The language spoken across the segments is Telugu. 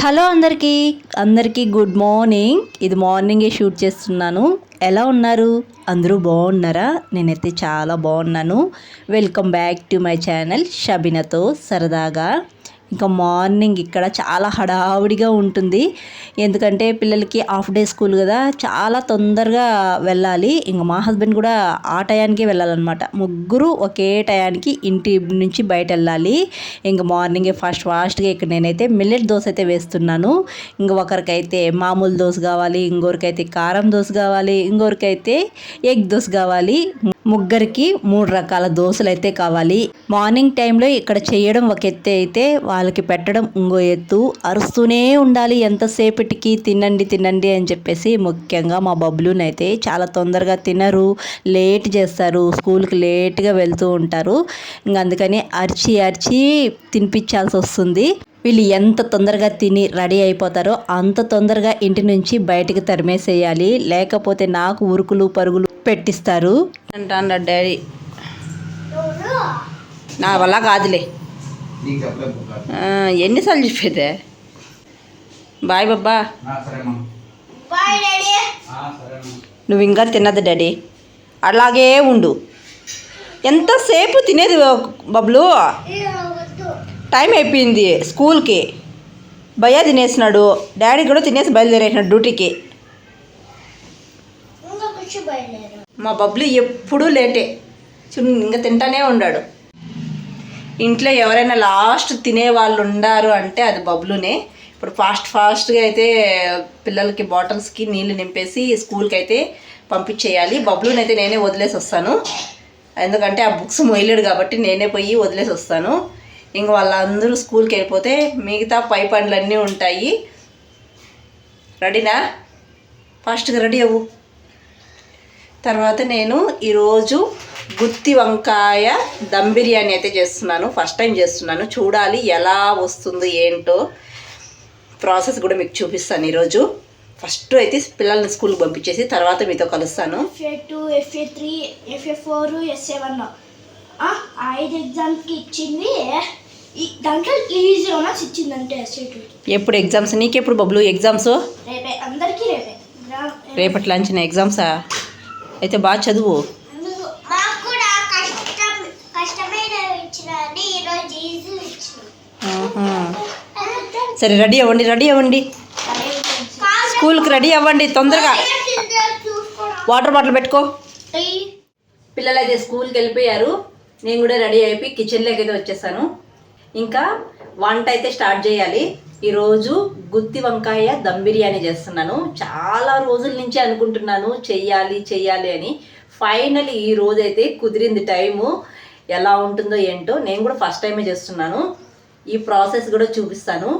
హలో అందరికీ గుడ్ మార్నింగ్. ఇది మార్నింగే షూట్ చేస్తున్నాను. ఎలా ఉన్నారు? అందరూ బాగున్నారా? నేనైతే చాలా బాగున్నాను. Welcome back to my channel షబీనాతో సరదాగా. ఇంకా మార్నింగ్ ఇక్కడ చాలా హడావుడిగా ఉంటుంది. ఎందుకంటే పిల్లలకి హాఫ్ డే స్కూల్ కదా, చాలా తొందరగా వెళ్ళాలి. ఇంకా మా హస్బెండ్ కూడా ఆ టయానికే వెళ్ళాలన్నమాట. ముగ్గురు ఒకే టయానికి ఇంటి నుంచి బయట వెళ్ళాలి. ఇంకా మార్నింగే ఫాస్ట్గా ఇక్కడ నేనైతే మిల్లెట్ దోశ అయితే వేస్తున్నాను. ఇంకా ఒకరికైతే మామూలు దోశ కావాలి, ఇంకొకరికైతే కారం దోశ కావాలి, ఇంకొకరికైతే ఎగ్ దోశ కావాలి. ముగ్గురికి 3 రకాల దోశలు అయితే కావాలి. మార్నింగ్ టైంలో ఇక్కడ చేయడం ఒక ఎత్తు అయితే వాళ్ళకి పెట్టడం ఇంకో ఎత్తు. అరుస్తూనే ఉండాలి ఎంతసేపటికి, తినండి అని చెప్పేసి. ముఖ్యంగా మా బబ్లునైతే చాలా తొందరగా తినరు, లేట్ చేస్తారు, స్కూల్కి లేట్గా వెళ్తూ ఉంటారు. ఇంకా అందుకని అరిచి తినిపించాల్సి వస్తుంది. వీళ్ళు ఎంత తొందరగా తిని రెడీ అయిపోతారో అంత తొందరగా ఇంటి నుంచి బయటికి తరిమేసేయాలి, లేకపోతే నాకు ఉరుకులు పరుగులు పెట్టిస్తారు అంటాను డాడీ. నా వల్ల కాదులే, ఎన్నిసార్లు చెప్పేదే. బాయ్ బాబా. నువ్వు ఇంకా తిన్నది డాడీ, అలాగే ఉండు. ఎంతసేపు తినేది బబ్లు? టైం అయిపోయింది స్కూల్కి. భయ్యా తినేసినాడు, డాడీ కూడా తినేసి బయలుదేరేసినాడు డ్యూటీకి. మా బబ్లు ఎప్పుడూ లేటే, ఇంకా తింటానే ఉన్నాడు. ఇంట్లో ఎవరైనా లాస్ట్ తినేవాళ్ళు ఉండారు అంటే అది బబ్లునే. ఇప్పుడు ఫాస్ట్గా అయితే పిల్లలకి బాటిల్స్కి నీళ్ళు నింపేసి స్కూల్కి అయితే పంపించేయాలి. బబ్లుని అయితే నేనే వదిలేసి వస్తాను, ఎందుకంటే ఆ బుక్స్ మొయ్యలేడు కాబట్టి నేనే పోయి వదిలేసి వస్తాను. ఇంక వాళ్ళందరూ స్కూల్కి వెళ్ళిపోతే మిగతా పై పనులన్నీ ఉంటాయి. రెడీనా? ఫాస్ట్గా రెడీ అవ్వు. తర్వాత నేను ఈరోజు గుత్తి వంకాయ దమ్ బిర్యానీ అయితే చేస్తున్నాను. ఫస్ట్ టైం చేస్తున్నాను, చూడాలి ఎలా వస్తుందో ఏంటో. ప్రాసెస్ కూడా మీకు చూపిస్తాను ఈరోజు. ఫస్ట్ అయితే పిల్లల్ని స్కూల్కి పంపించేసి తర్వాత మీతో కలుస్తాను. FA2, FA3, FA4, SA1 5 ఎగ్జామ్స్కి ఇచ్చింది. దాంట్లో ఈజీ మార్క్స్ ఇచ్చిందంటే SA2. ఎప్పుడు ఎగ్జామ్స్? నీకెప్పుడు బబ్లు ఎగ్జామ్స్? రేపే, అందరికీ రేపే. రేపటి లంచిన ఎగ్జామ్సా? అయితే బాగా చదువు. సరే రెడీ అవ్వండి, స్కూల్కి రెడీ అవ్వండి తొందరగా. వాటర్ బాటిల్ పెట్టుకో. పిల్లలు అయితే స్కూల్కి వెళ్ళిపోయారు. నేను కూడా రెడీ అయిపోయి కిచెన్లోకి అయితే వచ్చేసాను. ఇంకా వంట అయితే స్టార్ట్ చేయాలి. ఈరోజు గుత్తి వంకాయ దమ్ బిర్యానీ చేస్తున్నాను. చాలా రోజుల నుంచి అనుకుంటున్నాను చెయ్యాలి అని. ఫైనల్లీ ఈ రోజైతే కుదిరింది టైము. ఎలా ఉంటుందో ఏంటో, నేను కూడా ఫస్ట్ టైమే చేస్తున్నాను. ఈ ప్రాసెస్ కూడా చూపిస్తాను.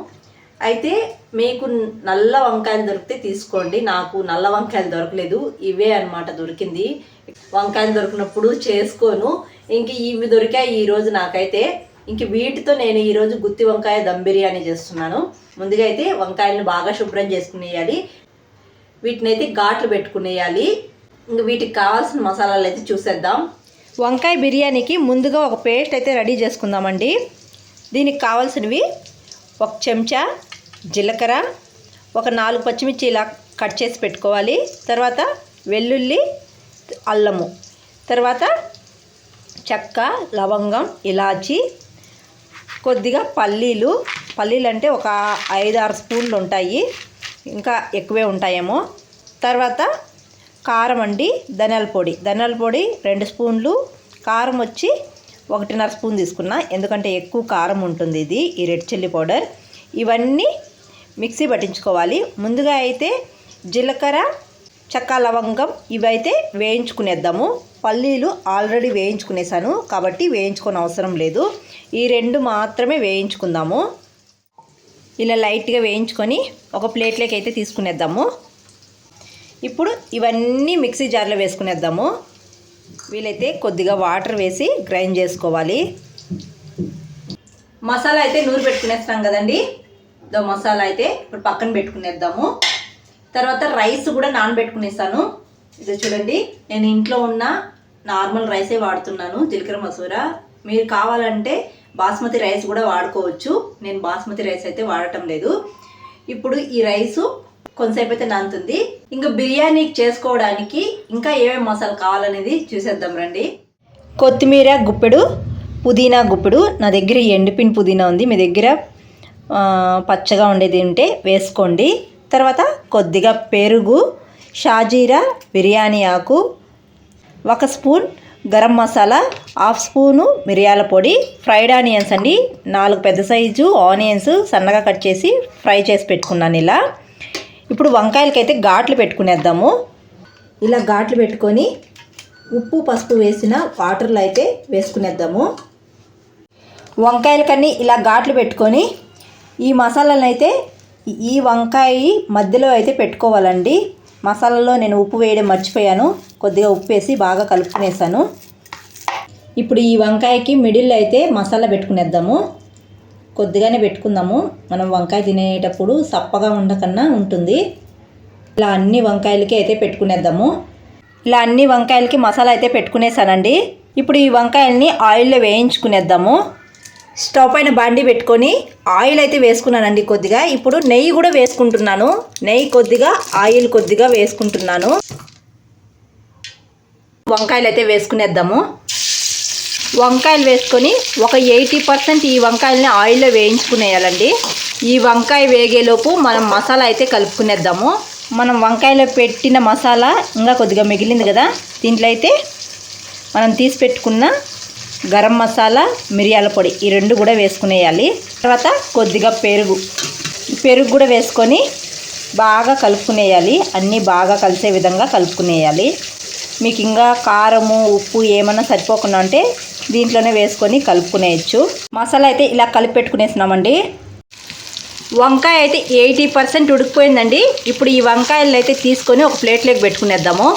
అయితే మీకు నల్ల వంకాయలు దొరికితే తీసుకోండి. నాకు నల్ల వంకాయలు దొరకలేదు, ఇవే అన్నమాట దొరికింది. వంకాయలు దొరికినప్పుడు చేసుకోను. ఇంక ఇవి దొరికాయి ఈరోజు నాకైతే. ఇంక వీటితో నేను ఈరోజు గుత్తి వంకాయ దమ్ బిర్యానీ చేస్తున్నాను. ముందుగా అయితే వంకాయలను బాగా శుభ్రం చేసుకునేయాలి, వీటిని అయితే ఘాట్లు పెట్టుకునేయాలి. ఇంక వీటికి కావాల్సిన మసాలాలు అయితే చూసేద్దాం. వంకాయ బిర్యానీకి ముందుగా ఒక పేస్ట్ అయితే రెడీ చేసుకుందామండి. దీనికి కావాల్సినవి 1 చెంచా జీలకర్ర, ఒక 4 పచ్చిమిర్చి ఇలా కట్ చేసి పెట్టుకోవాలి. తర్వాత వెల్లుల్లి, అల్లము, తర్వాత చెక్క, లవంగం, ఇలాచి, కొద్దిగా పల్లీలు అంటే ఒక 5-6 స్పూన్లు ఉంటాయి, ఇంకా ఎక్కువే ఉంటాయేమో. తర్వాత కారం అండి, ధనియాల పొడి 2 స్పూన్లు, కారం వచ్చి 1.5 స్పూన్ తీసుకున్నా, ఎందుకంటే ఎక్కువ కారం ఉంటుంది ఇది, ఈ రెడ్ చిల్లీ పౌడర్. ఇవన్నీ మిక్సీ పట్టించుకోవాలి. ముందుగా అయితే జీలకర్ర, చెక్క, లవంగం ఇవైతే వేయించుకునేద్దాము. పల్లీలు ఆల్రెడీ వేయించుకునేసాను కాబట్టి వేయించుకొని అవసరం లేదు. ఈ 2 మాత్రమే వేయించుకుందాము. ఇలా లైట్గా వేయించుకొని ఒక ప్లేట్లోకి అయితే తీసుకునేద్దాము. ఇప్పుడు ఇవన్నీ మిక్సీ జార్లో వేసుకునేద్దాము. వీలైతే కొద్దిగా వాటర్ వేసి గ్రైండ్ చేసుకోవాలి. మసాలా అయితే నూరు పెట్టుకునేస్తాం కదండి. మసాలా అయితే ఇప్పుడు పక్కన పెట్టుకునేద్దాము. తర్వాత రైస్ కూడా నానబెట్టుకునేస్తాను. ఇది చూడండి, నేను ఇంట్లో ఉన్న నార్మల్ రైసే వాడుతున్నాను, జీలకర్ర మసూరా. మీరు కావాలంటే బాస్మతి రైస్ కూడా వాడుకోవచ్చు. నేను బాస్మతి రైస్ అయితే వాడటం లేదు. ఇప్పుడు ఈ రైసు కొంతసేపు అయితే నానుతుంది. ఇంకా బిర్యానీకి చేసుకోవడానికి ఇంకా ఏమేమి మసాలా కావాలనేది చూసేద్దాం రండి. కొత్తిమీర గుప్పెడు, పుదీనా గుప్పెడు. నా దగ్గర ఎండిపిన పుదీనా ఉంది, మీ దగ్గర పచ్చగా ఉండేది ఉంటే వేసుకోండి. తర్వాత కొద్దిగా పెరుగు, షాజీరా, బిర్యానీ ఆకు, 1 స్పూన్ గరం మసాలా, 1/2 స్పూను మిరియాల పొడి, ఫ్రైడ్ ఆనియన్స్ అండి, 4 పెద్ద సైజు ఆనియన్స్ సన్నగా కట్ చేసి ఫ్రై చేసి పెట్టుకున్నాను ఇలా. ఇప్పుడు వంకాయలకైతే ఘాట్లు పెట్టుకునేద్దాము. ఇలా ఘాట్లు పెట్టుకొని ఉప్పు పసుపు వేసిన వాటర్లో అయితే వేసుకునేద్దాము. వంకాయలకన్నీ ఇలా ఘాట్లు పెట్టుకొని ఈ మసాలాలను అయితే ఈ వంకాయ మధ్యలో అయితే పెట్టుకోవాలండి. మసాలాలో నేను ఉప్పు వేయడం మర్చిపోయాను, కొద్దిగా ఉప్పు వేసి బాగా కలుపుకునేసాను. ఇప్పుడు ఈ వంకాయకి మిడిల్లో అయితే మసాలా పెట్టుకునేద్దాము. కొద్దిగానే పెట్టుకుందాము, మనం వంకాయ తినేటప్పుడు సప్పగా ఉండకన్నా ఉంటుంది. ఇలా అన్ని వంకాయలకి అయితే పెట్టుకునేద్దాము. ఇలా అన్ని వంకాయలకి మసాలా అయితే పెట్టుకునేసానండి. ఇప్పుడు ఈ వంకాయల్ని ఆయిల్లో వేయించుకునేద్దాము. స్టవ్ పైన బాండి పెట్టుకొని ఆయిల్ అయితే వేసుకున్నానండి కొద్దిగా. ఇప్పుడు నెయ్యి కూడా వేసుకుంటున్నాను. నెయ్యి కొద్దిగా, ఆయిల్ కొద్దిగా వేసుకుంటున్నాను. వంకాయలు అయితే వేసుకునేద్దాము. వంకాయలు వేసుకొని ఒక 80% ఈ వంకాయలని ఆయిల్లో వేయించుకునేయాలండి. ఈ వంకాయ వేగేలోపు మనం మసాలా అయితే కలుపుకునేద్దాము. మనం వంకాయలో పెట్టిన మసాలా ఇంకా కొద్దిగా మిగిలింది కదా, దీంట్లో అయితే మనం తీసి పెట్టుకున్న గరం మసాలా, మిరియాల పొడి ఈ 2 కూడా వేసుకునేయాలి. తర్వాత కొద్దిగా పెరుగు కూడా వేసుకొని బాగా కలుపుకునేయాలి. అన్నీ బాగా కలిసే విధంగా కలుపుకునేయాలి. మీకు ఇంకా కారము ఉప్పు ఏమన్నా సరిపోకుండా ఉంటే దీంట్లోనే వేసుకొని కలుపుకునేయచ్చు. మసాలా అయితే ఇలా కలిపి పెట్టుకునేసినామండి. వంకాయ అయితే 80% ఉడికిపోయిందండి. ఇప్పుడు ఈ వంకాయలు అయితే తీసుకొని ఒక ప్లేట్లోకి పెట్టుకునేద్దాము.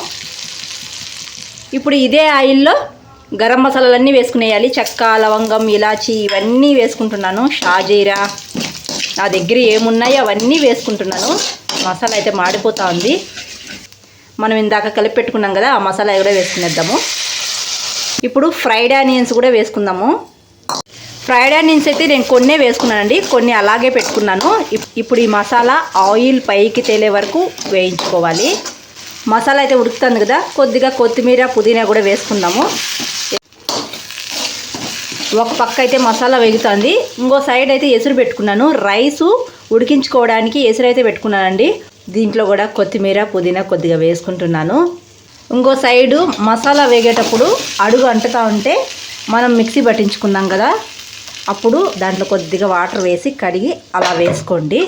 ఇప్పుడు ఇదే ఆయిల్లో గరం మసాలాలన్నీ వేసుకునేయాలి. చెక్క, లవంగం, ఇలాచి ఇవన్నీ వేసుకుంటున్నాను. షాజీరా నా దగ్గర ఏమున్నాయో అవన్నీ వేసుకుంటున్నాను. మసాలా అయితే మాడిపోతూ ఉంది. మనం ఇందాక కలిపి పెట్టుకున్నాం కదా, ఆ మసాలా కూడా వేసుకునేద్దాము. ఇప్పుడు ఫ్రైడ్ ఆనియన్స్ కూడా వేసుకుందాము. ఫ్రైడ్ ఆనియన్స్ అయితే నేను కొన్నే వేసుకున్నానండి, కొన్ని అలాగే పెట్టుకున్నాను. ఇప్పుడు ఈ మసాలా ఆయిల్ పైకి తేలే వరకు వేయించుకోవాలి. మసాలా అయితే ఉడుకుతుంది కదా, కొద్దిగా కొత్తిమీర, పుదీనా కూడా వేసుకుందాము. ఒక పక్క అయితే మసాలా వేగుతుంది, ఇంకో సైడ్ అయితే ఎసురు పెట్టుకున్నాను. రైసు ఉడికించుకోవడానికి ఎసురు అయితే పెట్టుకున్నానండి. దీంట్లో కూడా కొత్తిమీర, పుదీనా కొద్దిగా వేసుకుంటున్నాను. ఇంకో సైడు మసాలా వేగేటప్పుడు అడుగు అంటుతూ ఉంటే మనం మిక్సీ పట్టించుకున్నాం కదా, అప్పుడు దాంట్లో కొద్దిగా వాటర్ వేసి కడిగి అలా వేసుకోండి.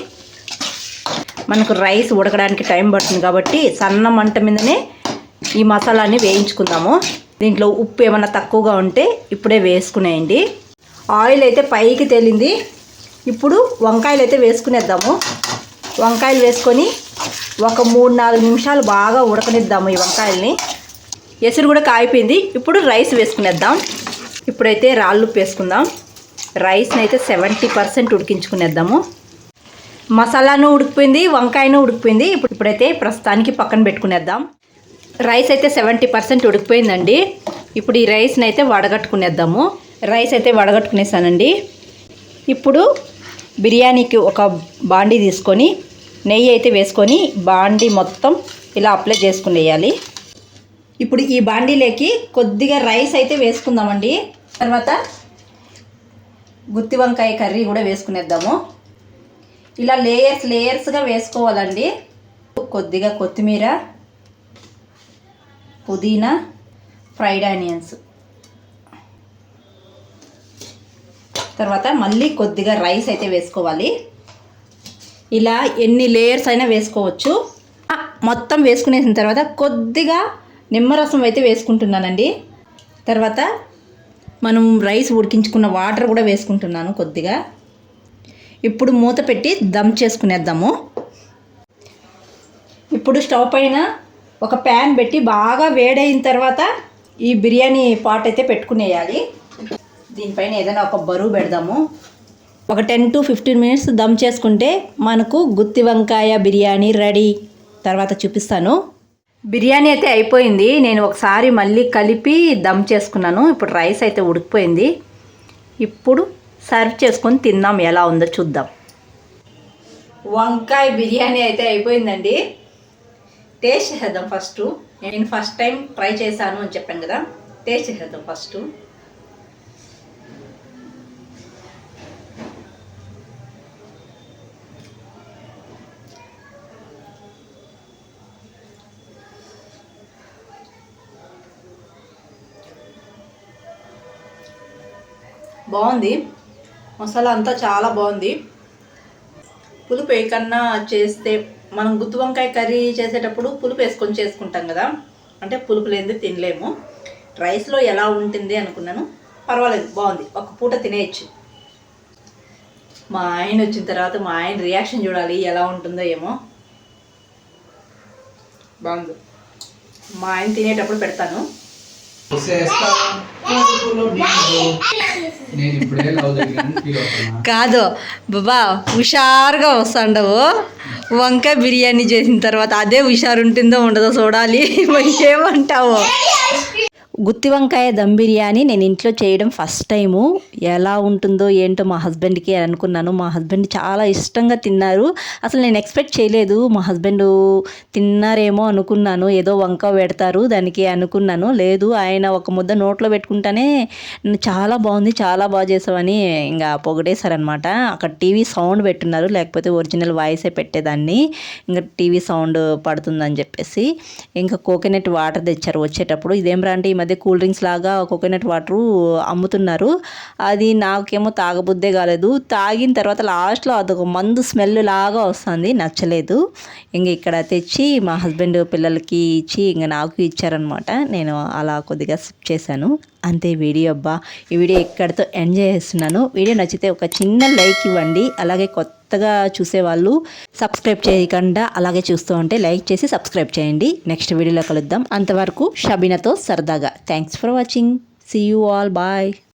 మనకు రైస్ ఉడకడానికి టైం పడుతుంది కాబట్టి సన్న మంట మీదనే ఈ మసాలాని వేయించుకుందాము. దీంట్లో ఉప్పు ఏమన్నా తక్కువగా ఉంటే ఇప్పుడే వేసుకునేయండి. ఆయిల్ అయితే పైకి తేలింది. ఇప్పుడు వంకాయలు అయితే వేసుకునేద్దాము. వంకాయలు వేసుకొని ఒక 3-4 నిమిషాలు బాగా ఉడకనిద్దాము ఈ వంకాయల్ని. ఎసురు కూడా కాగిపోయింది. ఇప్పుడు రైస్ వేసుకునేద్దాం. ఇప్పుడైతే రాళ్ళుప్పు వేసుకుందాం. రైస్ని అయితే 70% ఉడికించుకునేద్దాము. మసాలాను ఉడికిపోయింది, వంకాయను ఉడికిపోయింది. ఇప్పుడైతే ప్రస్తుతానికి పక్కన పెట్టుకునేద్దాం. రైస్ అయితే 70% ఉడికిపోయిందండి. ఇప్పుడు ఈ రైస్ని అయితే వడగట్టుకునేద్దాము. రైస్ అయితే వడగట్టుకునేసానండి. ఇప్పుడు బిర్యానీకి ఒక బాండీ తీసుకొని నెయ్యి అయితే వేసుకొని బాండీ మొత్తం ఇలా అప్లై చేసుకునేయాలి. ఇప్పుడు ఈ బాండీలోకి కొద్దిగా రైస్ అయితే వేసుకుందామండి. తర్వాత గుత్తి వంకాయ కర్రీ కూడా వేసుకునేద్దాము. ఇలా లేయర్స్గా వేసుకోవాలండి. కొద్దిగా కొత్తిమీర, పుదీనా, ఫ్రైడ్ ఆనియన్స్, తర్వాత మళ్ళీ కొద్దిగా రైస్ అయితే వేసుకోవాలి. ఇలా ఎన్ని లేయర్స్ అయినా వేసుకోవచ్చు. మొత్తం వేసుకునేసిన తర్వాత కొద్దిగా నిమ్మరసం అయితే వేసుకుంటున్నానండి. తర్వాత మనం రైస్ ఉడికించుకున్న వాటర్ కూడా వేసుకుంటున్నాను కొద్దిగా. ఇప్పుడు మూత పెట్టి దమ్ చేసుకునేద్దాము. ఇప్పుడు స్టవ్ పైన ఒక ప్యాన్ పెట్టి బాగా వేడైన తర్వాత ఈ బిర్యానీ పాట్ అయితే పెట్టుకునేయాలి. దీనిపైన ఏదైనా ఒక బరువు పెడదాము. ఒక 10 to 15 మినిట్స్ దమ్ చేసుకుంటే మనకు గుత్తి వంకాయ బిర్యానీ రెడీ. తర్వాత చూపిస్తాను. బిర్యానీ అయితే అయిపోయింది. నేను ఒకసారి మళ్ళీ కలిపి దమ్ చేసుకున్నాను. ఇప్పుడు రైస్ అయితే ఉడికిపోయింది. ఇప్పుడు సర్వ్ చేసుకొని తిందాం, ఎలా ఉందో చూద్దాం. వంకాయ బిర్యానీ అయితే అయిపోయిందండి. టేస్ట్ చేసేద్దాం ఫస్ట్. నేను ఫస్ట్ టైం ట్రై చేశాను అని చెప్పాను కదా, టేస్ట్ చేసేద్దాం ఫస్ట్. బాగుంది, మసాలా అంతా చాలా బాగుంది. పులుపు ఏకన్నా చేస్తే మనం గుత్తి వంకాయ కర్రీ చేసేటప్పుడు పులుపు వేసుకొని చేసుకుంటాం కదా, అంటే పులుపు లేనిది తినలేము. రైస్లో ఎలా ఉంటుంది అనుకున్నాను, పర్వాలేదు, బాగుంది, ఒక పూట తినేయచ్చు. మా ఆయన వచ్చిన తర్వాత మా ఆయన రియాక్షన్ చూడాలి ఎలా ఉంటుందో ఏమో. బాగుంది, మా ఆయన తినేటప్పుడు పెడతాను. కాదు బాబా, హుషారుగా వస్తాండవు. వంకాయ బిర్యానీ చేసిన తర్వాత అదే హుషారు ఉంటుందో ఉండదో చూడాలి. ఏమంటావు? గుత్తి వంకాయ దమ్ బిర్యానీ నేను ఇంట్లో చేయడం ఫస్ట్ టైము. ఎలా ఉంటుందో ఏంటో మా హస్బెండ్కి అనుకున్నాను. మా హస్బెండ్ చాలా ఇష్టంగా తిన్నారు. అసలు నేను ఎక్స్పెక్ట్ చేయలేదు మా హస్బెండ్ తిన్నారేమో అనుకున్నాను. ఏదో వంకాయ పెడతారు దానికి అనుకున్నాను. లేదు, ఆయన ఒక ముద్ద నోట్లో పెట్టుకుంటానే చాలా బాగుంది, చాలా బాగా చేసావని ఇంకా పొగిడేశారనమాట. అక్కడ టీవీ సౌండ్ పెట్టున్నారు, లేకపోతే ఒరిజినల్ వాయిసే పెట్టేదాన్ని. ఇంకా టీవీ సౌండ్ పడుతుందని చెప్పేసి ఇంకా కోకోనట్ వాటర్ తెచ్చారు వచ్చేటప్పుడు. ఇదేం రండి, ఈ మధ్య కూల్ డ్రింక్స్ లాగా కోకోనట్ వాటరు అమ్ముతున్నారు. అది నాకేమో తాగబుద్దే కాలేదు. తాగిన తర్వాత లాస్ట్లో అదొక మందు స్మెల్ లాగా వస్తుంది, నచ్చలేదు. ఇంక ఇక్కడ తెచ్చి మా హస్బెండ్ పిల్లలకి ఇచ్చి ఇంక నాకు ఇచ్చారనమాట. నేను అలా కొద్దిగా సిప్ చేశాను. అంతే వీడియో. అబ్బా, ఈ వీడియో ఎక్కడితో ఎంజాయ్ చేస్తున్నాను. వీడియో నచ్చితే ఒక చిన్న లైక్ ఇవ్వండి. అలాగే కొత్తగా చూసేవాళ్ళు సబ్స్క్రైబ్ చేయకుండా అలాగే చూస్తూ ఉంటే లైక్ చేసి సబ్స్క్రైబ్ చేయండి. నెక్స్ట్ వీడియోలో కలుద్దాం. అంతవరకు షబీనాతో సరదాగా. Thanks for watching. See you all. Bye.